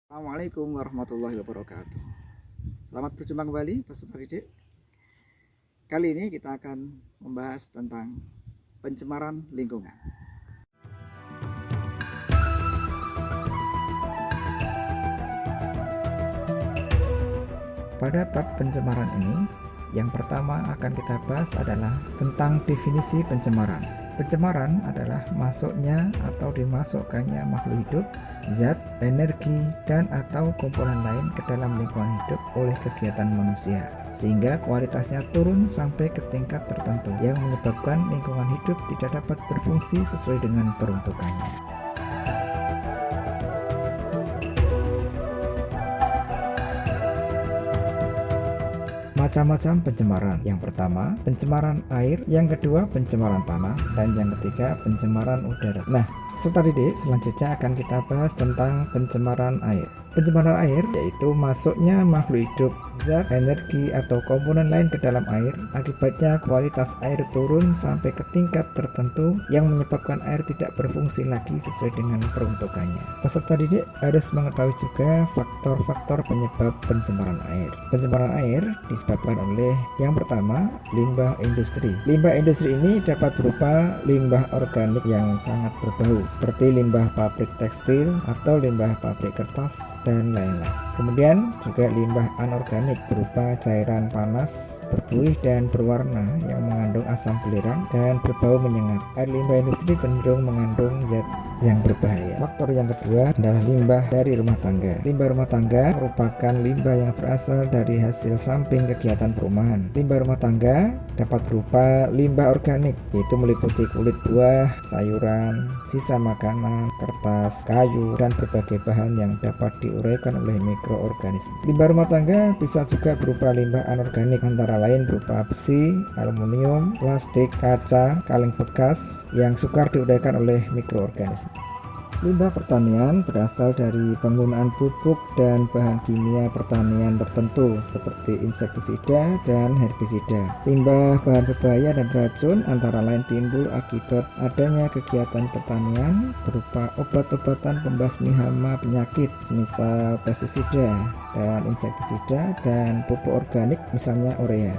Assalamualaikum warahmatullahi wabarakatuh. Selamat berjumpa kembali peserta didik. Kali ini kita akan membahas tentang pencemaran lingkungan. Pada bab pencemaran ini, yang pertama akan kita bahas adalah tentang definisi pencemaran. Pencemaran adalah masuknya atau dimasukkannya makhluk hidup, zat, energi, dan atau komponen lain ke dalam lingkungan hidup oleh kegiatan manusia, sehingga kualitasnya turun sampai ke tingkat tertentu yang menyebabkan lingkungan hidup tidak dapat berfungsi sesuai dengan peruntukannya. Macam-macam pencemaran. Yang pertama, pencemaran air, yang kedua pencemaran tanah, dan yang ketiga pencemaran udara. Nah, peserta didik, selanjutnya akan kita bahas tentang pencemaran air. Pencemaran air yaitu masuknya makhluk hidup, zat, energi, atau komponen lain ke dalam air. Akibatnya kualitas air turun sampai ke tingkat tertentu yang menyebabkan air tidak berfungsi lagi sesuai dengan peruntukannya. Peserta didik harus mengetahui juga faktor-faktor penyebab pencemaran air. Pencemaran air disebabkan oleh yang pertama, limbah industri. Limbah industri ini dapat berupa limbah organik yang sangat berbau, seperti limbah pabrik tekstil atau limbah pabrik kertas dan lain-lain. Kemudian juga limbah anorganik berupa cairan panas, berbuih dan berwarna yang mengandung asam belerang dan berbau menyengat. Air limbah industri cenderung mengandung zat yang berbahaya. Faktor yang kedua adalah limbah dari rumah tangga. Limbah rumah tangga merupakan limbah yang berasal dari hasil samping kegiatan perumahan. Limbah rumah tangga dapat berupa limbah organik, yaitu meliputi kulit buah, sayuran, sisa makanan, kertas, kayu, dan berbagai bahan yang dapat diuraikan oleh mikroorganisme. Limbah rumah tangga bisa juga berupa limbah anorganik, antara lain berupa besi, aluminium, plastik, kaca, kaleng bekas yang sukar diuraikan oleh mikroorganisme. Limbah pertanian berasal dari penggunaan pupuk dan bahan kimia pertanian tertentu seperti insektisida dan herbisida. Limbah bahan berbahaya dan beracun antara lain timbul akibat adanya kegiatan pertanian berupa obat-obatan pembasmi hama penyakit semisal pestisida dan insektisida dan pupuk organik misalnya urea.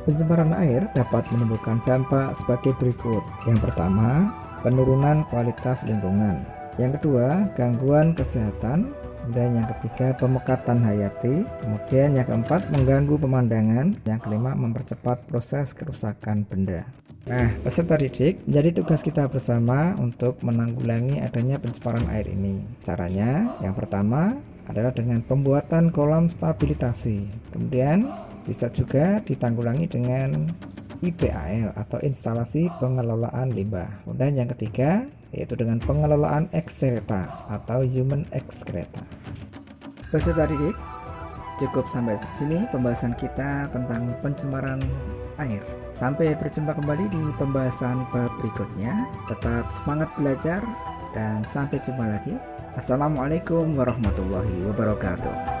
Pencemaran air dapat menimbulkan dampak sebagai berikut. Yang pertama, penurunan kualitas lingkungan. Yang kedua, gangguan kesehatan. Kemudian yang ketiga, pemekatan hayati. Kemudian yang keempat, mengganggu pemandangan. Yang kelima, mempercepat proses kerusakan benda. Nah, peserta didik, menjadi tugas kita bersama untuk menanggulangi adanya pencemaran air ini. Caranya, yang pertama adalah dengan pembuatan kolam stabilisasi. Kemudian bisa juga ditanggulangi dengan IPAL atau instalasi pengelolaan limbah. Kemudian yang ketiga yaitu dengan pengelolaan excreta atau human excreta. Peserta didik, cukup sampai di sini pembahasan kita tentang pencemaran air. Sampai berjumpa kembali di pembahasan bab berikutnya. Tetap semangat belajar dan sampai jumpa lagi. Assalamualaikum warahmatullahi wabarakatuh.